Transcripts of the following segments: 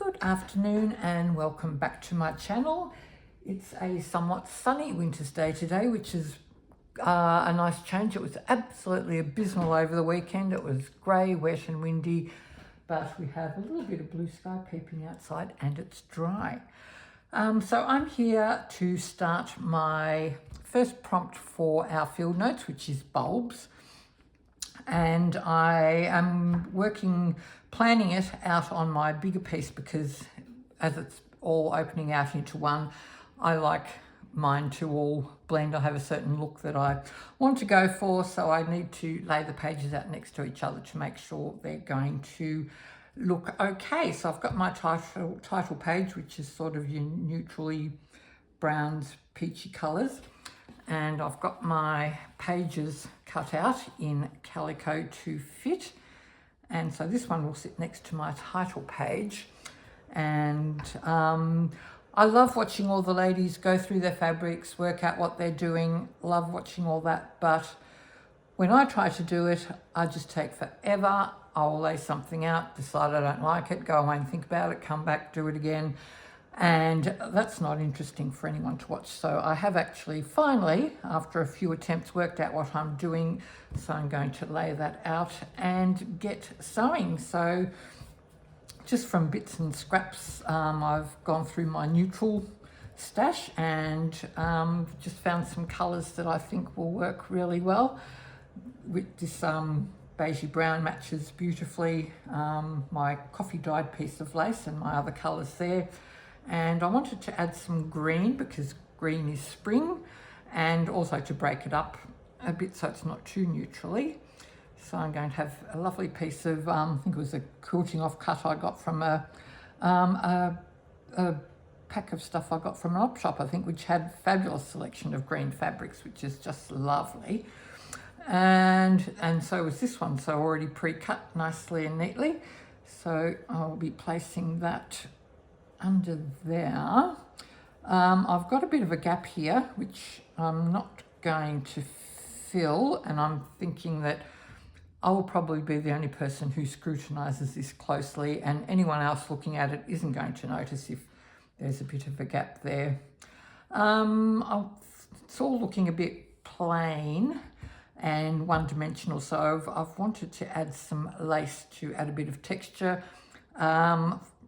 Good afternoon and welcome back to my channel. It's a somewhat sunny winter's day today, which is a nice change. It was absolutely abysmal over the weekend. It was grey, wet and windy, but we have a little bit of blue sky peeping outside and it's dry. So I'm here to start my first prompt for our field notes, which is bulbs. And I am planning it out on my bigger piece because as it's all opening out into one, I like mine to all blend. I have a certain look that I want to go for, so I need to lay the pages out next to each other to make sure they're going to look okay. So I've got my title page, which is sort of your neutrally browns, peachy colours. And I've got my pages cut out in calico to fit. And so this one will sit next to my title page. And I love watching all the ladies go through their fabrics, work out what they're doing, love watching all that. But when I try to do it, I just take forever. I'll lay something out, decide I don't like it, go away and think about it, come back, do it again. And that's not interesting for anyone to watch. So I have actually finally, after a few attempts, worked out what I'm doing. So I'm going to lay that out and get sewing. So just from bits and scraps, I've gone through my neutral stash and just found some colours that I think will work really well. With this beigey brown matches beautifully my coffee dyed piece of lace and my other colours there. And I wanted to add some green because green is spring, and also to break it up a bit so it's not too neutrally. So I'm going to have a lovely piece of, I think it was a quilting off cut I got from a pack of stuff I got from an op shop, I think, which had a fabulous selection of green fabrics, which is just lovely. And so was this one, so already pre-cut nicely and neatly. So I'll be placing that under there. I've got a bit of a gap here, which I'm not going to fill, and I'm thinking that I will probably be the only person who scrutinises this closely, and anyone else looking at it isn't going to notice if there's a bit of a gap there. It's all looking a bit plain and one-dimensional, so I've wanted to add some lace to add a bit of texture.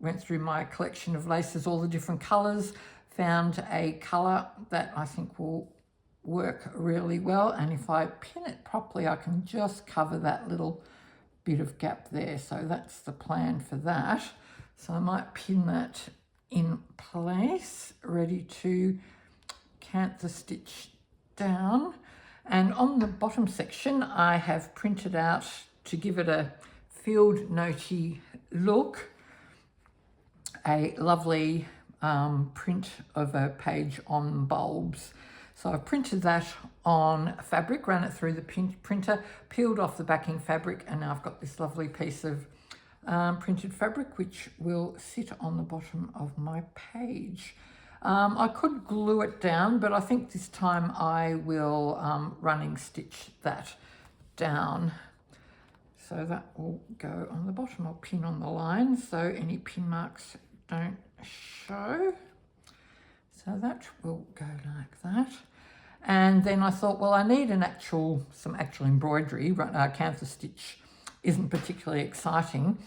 Went through my collection of laces, all the different colours, found a colour that I think will work really well, and if I pin it properly I can just cover that little bit of gap there. So that's the plan for that. So I might pin that in place, ready to canthor stitch down. And on the bottom section I have printed out, to give it a field notey look, a lovely print of a page on bulbs. So I've printed that on fabric, ran it through the printer, peeled off the backing fabric, and now I've got this lovely piece of printed fabric which will sit on the bottom of my page. I could glue it down, but I think this time I will running stitch that down. So that will go on the bottom. I'll pin on the line so any pin marks don't show. So that will go like that. And then I thought, well, I need some actual embroidery. Canthor stitch isn't particularly exciting.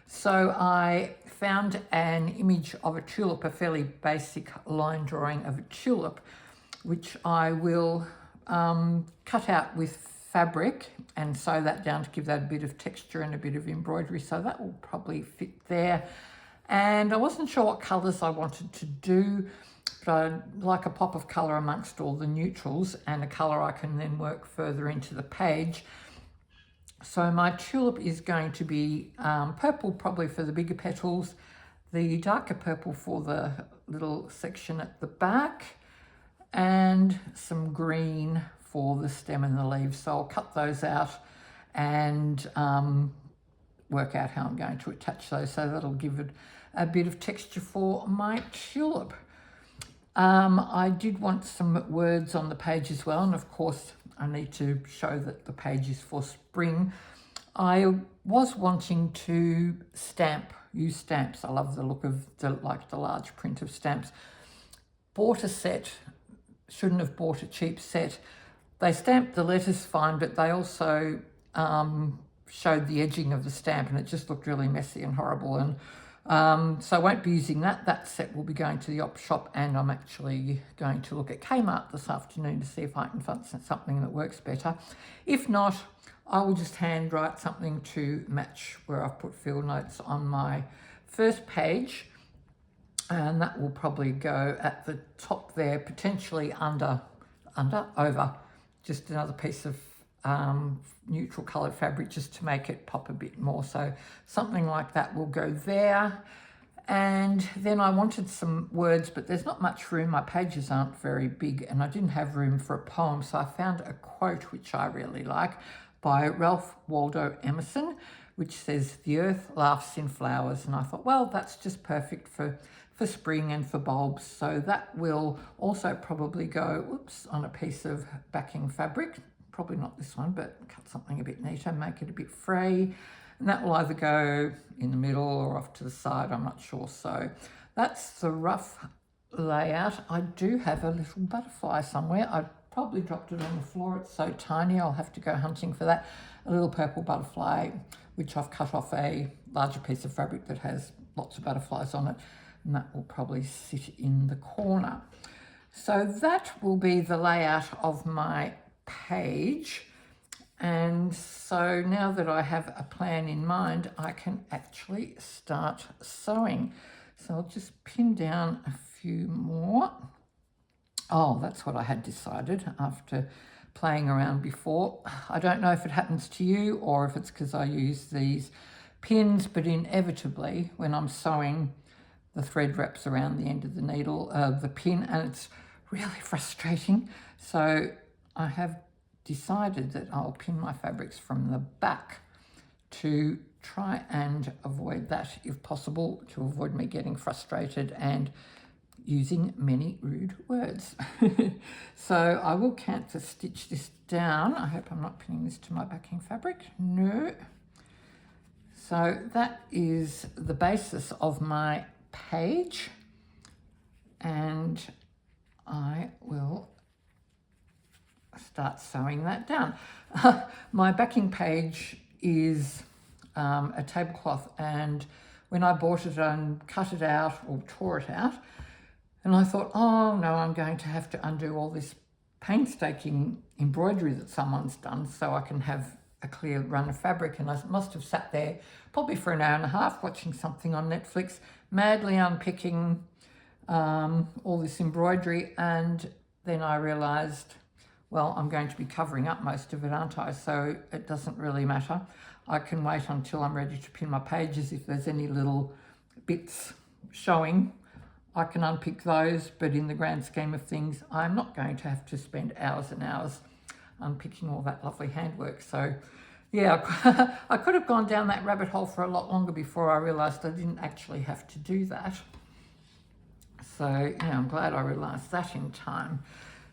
So I found an image of a tulip, a fairly basic line drawing of a tulip, which I will cut out with fabric and sew that down to give that a bit of texture and a bit of embroidery. So that will probably fit there. And I wasn't sure what colours I wanted to do, but I like a pop of colour amongst all the neutrals and a colour I can then work further into the page. So my tulip is going to be purple, probably for the bigger petals, the darker purple for the little section at the back, and some green for the stem and the leaves. So I'll cut those out and work out how I'm going to attach those, so that'll give it a bit of texture for my tulip. I did want some words on the page as well, and of course I need to show that the page is for spring. I was wanting to stamp use stamps. I love the look of the large print of stamps. Bought a set, shouldn't have bought a cheap set. They stamped the letters fine, but they also showed the edging of the stamp, and it just looked really messy and horrible. And so I won't be using that. That set will be going to the op shop, and I'm actually going to look at Kmart this afternoon to see if I can find something that works better. If not, I will just hand write something to match where I've put field notes on my first page, and that will probably go at the top there, potentially over, just another piece of neutral coloured fabric just to make it pop a bit more. So something like that will go there. And then I wanted some words, but there's not much room. My pages aren't very big, and I didn't have room for a poem. So I found a quote which I really like by Ralph Waldo Emerson, which says, "The earth laughs in flowers." And I thought, well, that's just perfect for spring and for bulbs. So that will also probably go, on a piece of backing fabric. Probably not this one, but cut something a bit neater, make it a bit free. And that will either go in the middle or off to the side, I'm not sure. So that's the rough layout. I do have a little butterfly somewhere. I probably dropped it on the floor. It's so tiny, I'll have to go hunting for that. A little purple butterfly, which I've cut off a larger piece of fabric that has lots of butterflies on it. And that will probably sit in the corner. So that will be the layout of my page. And so now that I have a plan in mind, I can actually start sewing. So I'll just pin down a few more. Oh, that's what I had decided after playing around before. I don't know if it happens to you or if it's because I use these pins, but inevitably when I'm sewing, the thread wraps around the end of the needle, the pin, and it's really frustrating. So I have decided that I'll pin my fabrics from the back to try and avoid that if possible, to avoid me getting frustrated and using many rude words. So I will canter stitch this down. I hope I'm not pinning this to my backing fabric. No. So that is the basis of my page, and I will start sewing that down. My backing page is a tablecloth, and when I bought it and cut it out or tore it out, and I thought, oh no, I'm going to have to undo all this painstaking embroidery that someone's done so I can have a clear run of fabric. And I must have sat there probably for an hour and a half watching something on Netflix, madly unpicking all this embroidery. And then I realised, well, I'm going to be covering up most of it, aren't I? So it doesn't really matter. I can wait until I'm ready to pin my pages. If there's any little bits showing, I can unpick those, but in the grand scheme of things, I'm not going to have to spend hours and hours unpicking all that lovely handwork. So yeah, I could have gone down that rabbit hole for a lot longer before I realised I didn't actually have to do that. So yeah, I'm glad I realised that in time.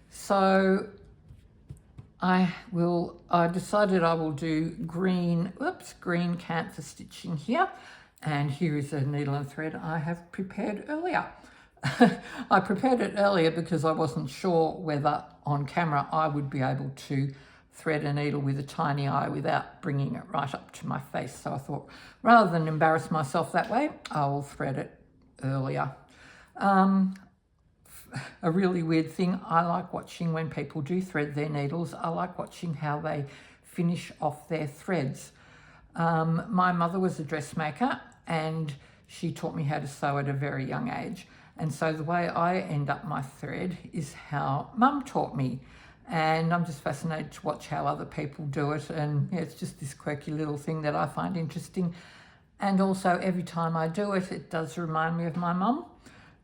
So I decided I will do green canthus stitching here. And here is a needle and thread I have prepared earlier. I prepared it earlier because I wasn't sure whether on camera I would be able to thread a needle with a tiny eye without bringing it right up to my face. So I thought, rather than embarrass myself that way, I will thread it earlier. A really weird thing, I like watching when people do thread their needles. I like watching how they finish off their threads. My mother was a dressmaker and she taught me how to sew at a very young age. And so the way I end up my thread is how Mum taught me. And I'm just fascinated to watch how other people do it. And yeah, it's just this quirky little thing that I find interesting. And also every time I do it, it does remind me of my mum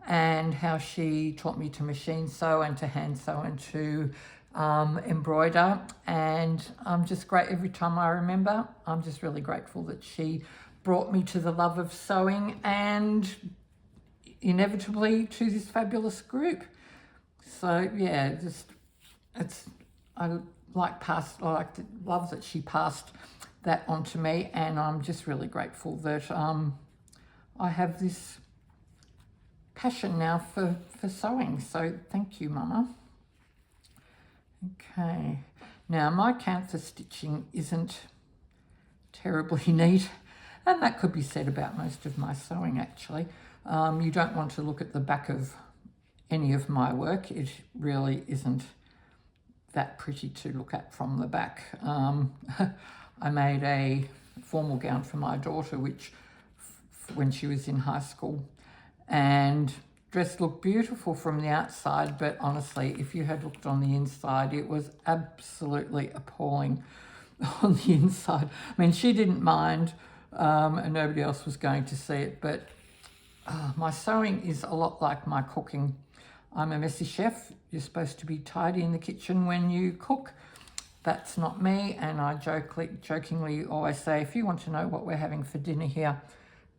and how she taught me to machine sew and to hand sew and to embroider. And I'm just great every time I remember. I'm just really grateful that she brought me to the love of sewing and inevitably to this fabulous group. So yeah, I love that she passed that on to me, and I'm just really grateful that I have this passion now for sewing. So thank you, Mama. Okay, now my canvas stitching isn't terribly neat, and that could be said about most of my sewing actually. You don't want to look at the back of any of my work. It really isn't that pretty to look at from the back. I made a formal gown for my daughter, which when she was in high school, and dress looked beautiful from the outside, but honestly, if you had looked on the inside, it was absolutely appalling on the inside. I mean, she didn't mind, and nobody else was going to see it, but my sewing is a lot like my cooking. I'm a messy chef. You're supposed to be tidy in the kitchen when you cook. That's not me, and I jokingly always say, if you want to know what we're having for dinner here,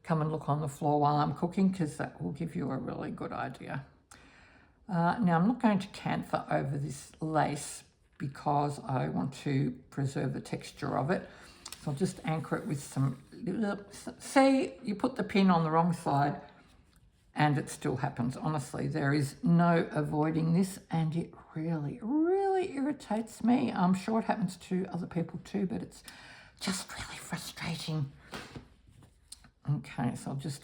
come and look on the floor while I'm cooking, because that will give you a really good idea. Now, I'm not going to cantha over this lace because I want to preserve the texture of it. So I'll just anchor it with some, see, you put the pin on the wrong side and it still happens. Honestly, there is no avoiding this, and it really, really irritates me. I'm sure it happens to other people too, but it's just really frustrating. Okay, so I'll just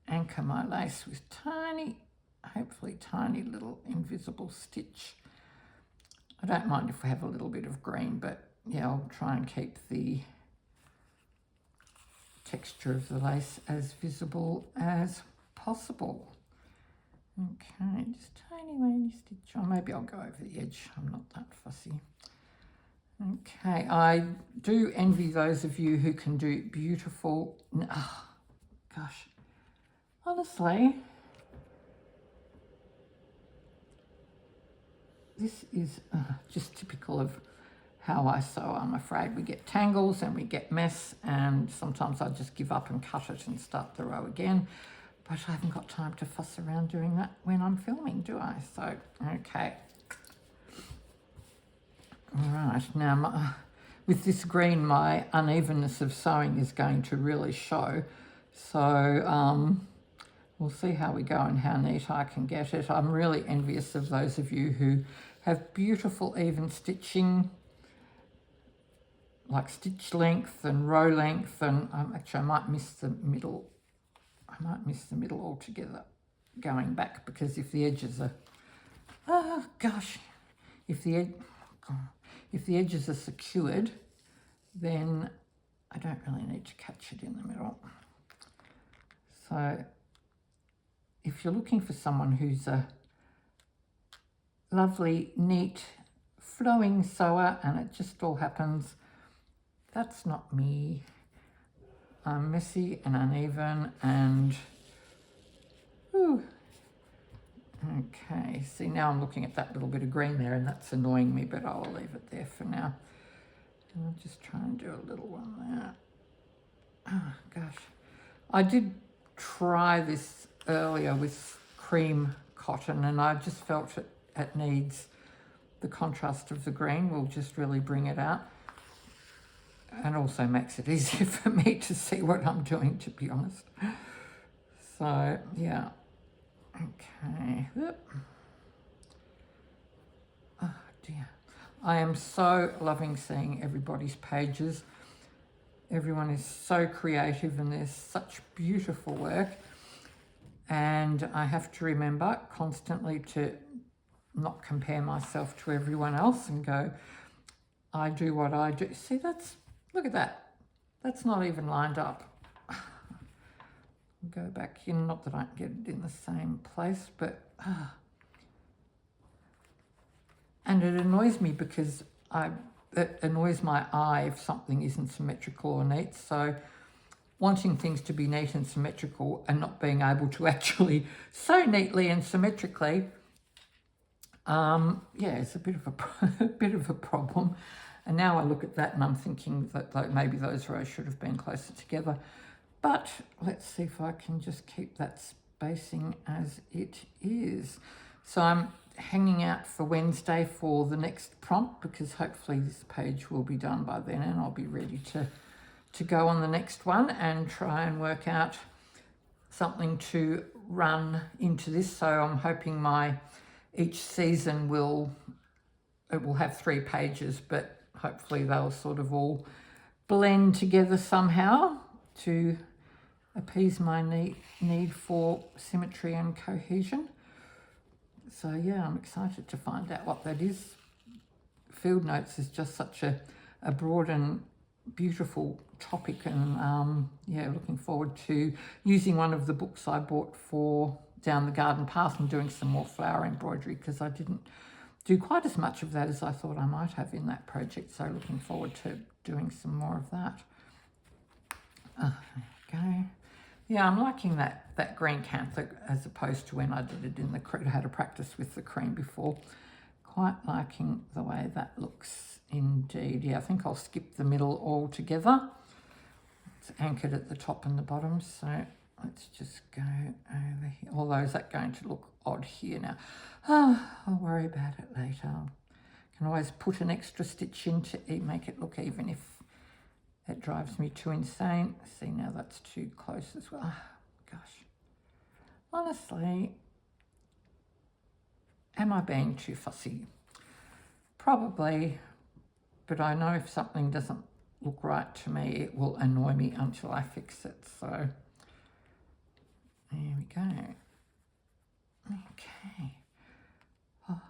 anchor my lace with tiny, hopefully tiny little invisible stitch. I don't mind if we have a little bit of green, but yeah, I'll try and keep the texture of the lace as visible as possible. Okay, just tiny weeny stitch on. Maybe I'll go over the edge. I'm not that fussy. Okay, I do envy those of you who can do beautiful, oh, gosh, honestly, this is just typical of how I sew. I'm afraid we get tangles and we get mess, and sometimes I just give up and cut it and start the row again. But I haven't got time to fuss around doing that when I'm filming, do I? So, okay. All right, now with this green, my unevenness of sewing is going to really show. So we'll see how we go and how neat I can get it. I'm really envious of those of you who have beautiful even stitching, like stitch length and row length, and actually I might miss the middle. I might miss the middle altogether going back, because if the edges are, oh gosh, if the edges are secured, then I don't really need to catch it in the middle. So if you're looking for someone who's a lovely, neat, flowing sewer and it just all happens, that's not me. I'm messy and uneven and, ooh. Okay, see, now I'm looking at that little bit of green there and that's annoying me, but I'll leave it there for now. And I'll just try and do a little one there. Oh, gosh. I did try this earlier with cream cotton, and I just felt it needs the contrast of the green will just really bring it out, and also makes it easier for me to see what I'm doing, to be honest. So yeah, okay. Oh dear, I am so loving seeing everybody's pages. Everyone is so creative and there's such beautiful work. And I have to remember constantly to not compare myself to everyone else and go, I do what I do. See, look at that. That's not even lined up. Go back in, not that I can get it in the same place, but, and it annoys me because it annoys my eye if something isn't symmetrical or neat. So wanting things to be neat and symmetrical and not being able to actually sew neatly and symmetrically, yeah, it's a bit of a problem. And now I look at that and I'm thinking that maybe those rows should have been closer together. But let's see if I can just keep that spacing as it is. So I'm hanging out for Wednesday for the next prompt, because hopefully this page will be done by then and I'll be ready to go on the next one and try and work out something to run into this. So I'm hoping each season will have 3 pages, but hopefully they'll sort of all blend together somehow to appease my need for symmetry and cohesion. So yeah, I'm excited to find out what that is. Field notes is just such a broad and beautiful topic, and yeah, looking forward to using one of the books I bought for Down the Garden Path and doing some more flower embroidery, because I didn't do quite as much of that as I thought I might have in that project. So looking forward to doing some more of that. There we go. Yeah, I'm liking that green cantha as opposed to when I did it in the cream. I had to practice with the cream before. Quite liking the way that looks indeed. Yeah, I think I'll skip the middle altogether. It's anchored at the top and the bottom, so let's just go over here. Although is that going to look odd here now? Oh, I'll worry about it later. I can always put an extra stitch in to make it look even if it drives me too insane. See, now that's too close as well. Oh, gosh. Honestly, am I being too fussy? Probably, but I know if something doesn't look right to me, it will annoy me until I fix it. So there we go. Okay. Oh.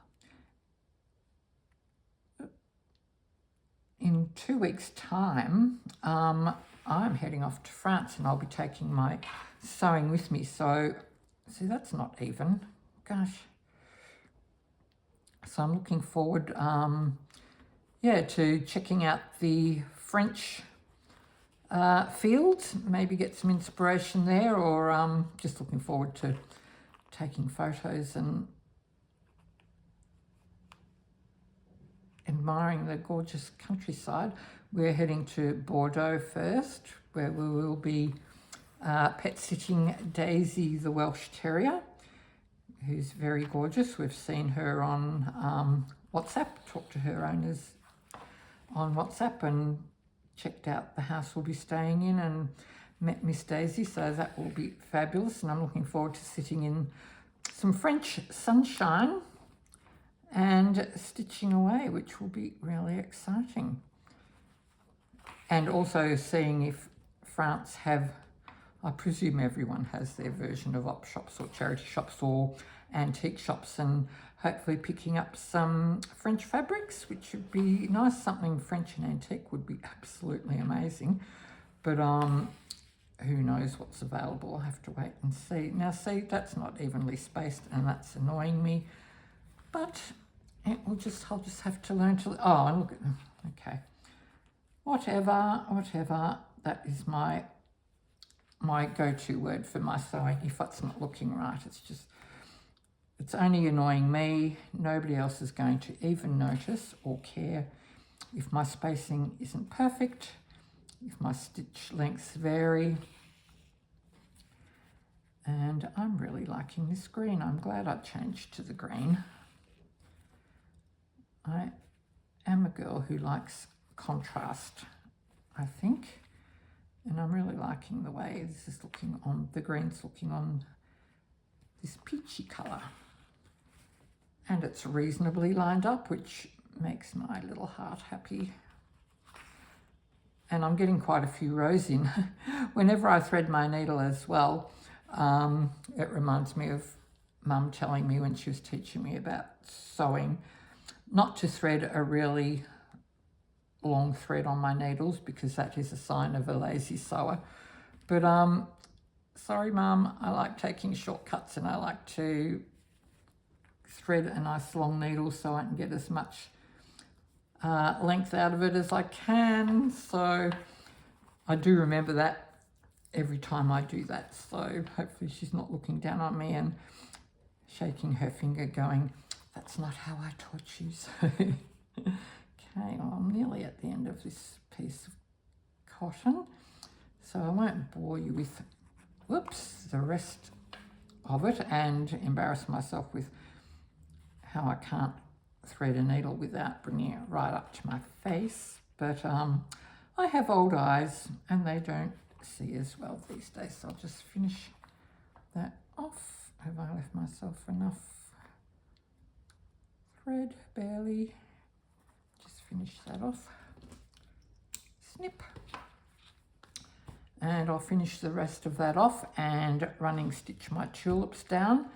In 2 weeks' time, I'm heading off to France and I'll be taking my sewing with me. So, see, that's not even. Gosh. So I'm looking forward, yeah, to checking out the French fields, maybe get some inspiration there, or just looking forward to taking photos and admiring the gorgeous countryside. We're heading to Bordeaux first, where we will be pet sitting Daisy, the Welsh Terrier, who's very gorgeous. We've seen her on WhatsApp, talked to her owners on WhatsApp and checked out the house we'll be staying in and met Miss Daisy, so that will be fabulous. And I'm looking forward to sitting in some French sunshine and stitching away, which will be really exciting. And also seeing if France have, I presume everyone has their version of op shops or charity shops or antique shops, and hopefully picking up some French fabrics, which would be nice. Something French and antique would be absolutely amazing. But who knows what's available? I'll have to wait and see. Now see, that's not evenly spaced and that's annoying me. But I'll just have to learn to, oh, look at them. Okay. Whatever. That is my go-to word for my sewing. If it's not looking right, it's only annoying me. Nobody else is going to even notice or care if my spacing isn't perfect, if my stitch lengths vary. And I'm really liking this green. I'm glad I changed to the green. I am a girl who likes contrast, I think. And I'm really liking the way this is looking on, the green's looking on this peachy colour. And it's reasonably lined up, which makes my little heart happy. And I'm getting quite a few rows in. Whenever I thread my needle as well, it reminds me of Mum telling me when she was teaching me about sewing, not to thread a really long thread on my needles, because that is a sign of a lazy sewer. But sorry Mum, I like taking shortcuts and I like to thread a nice long needle so I can get as much length out of it as I can. So I do remember that every time I do that. So hopefully she's not looking down on me and shaking her finger going, that's not how I taught you. So okay, well, I'm nearly at the end of this piece of cotton, so I won't bore you with, the rest of it and embarrass myself with how I can't thread a needle without bringing it right up to my face. But I have old eyes and they don't see as well these days, so I'll just finish that off. Have I left myself enough thread? Barely. Just finish that off. Snip. And I'll finish the rest of that off and running stitch my tulips down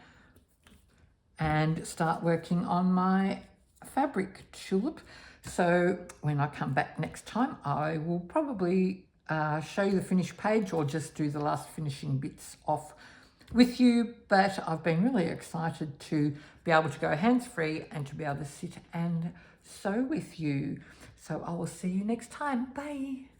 and start working on my fabric tulip. So when I come back next time, I will probably show you the finished page or just do the last finishing bits off with you. But I've been really excited to be able to go hands-free and to be able to sit and sew with you. So I will see you next time. Bye.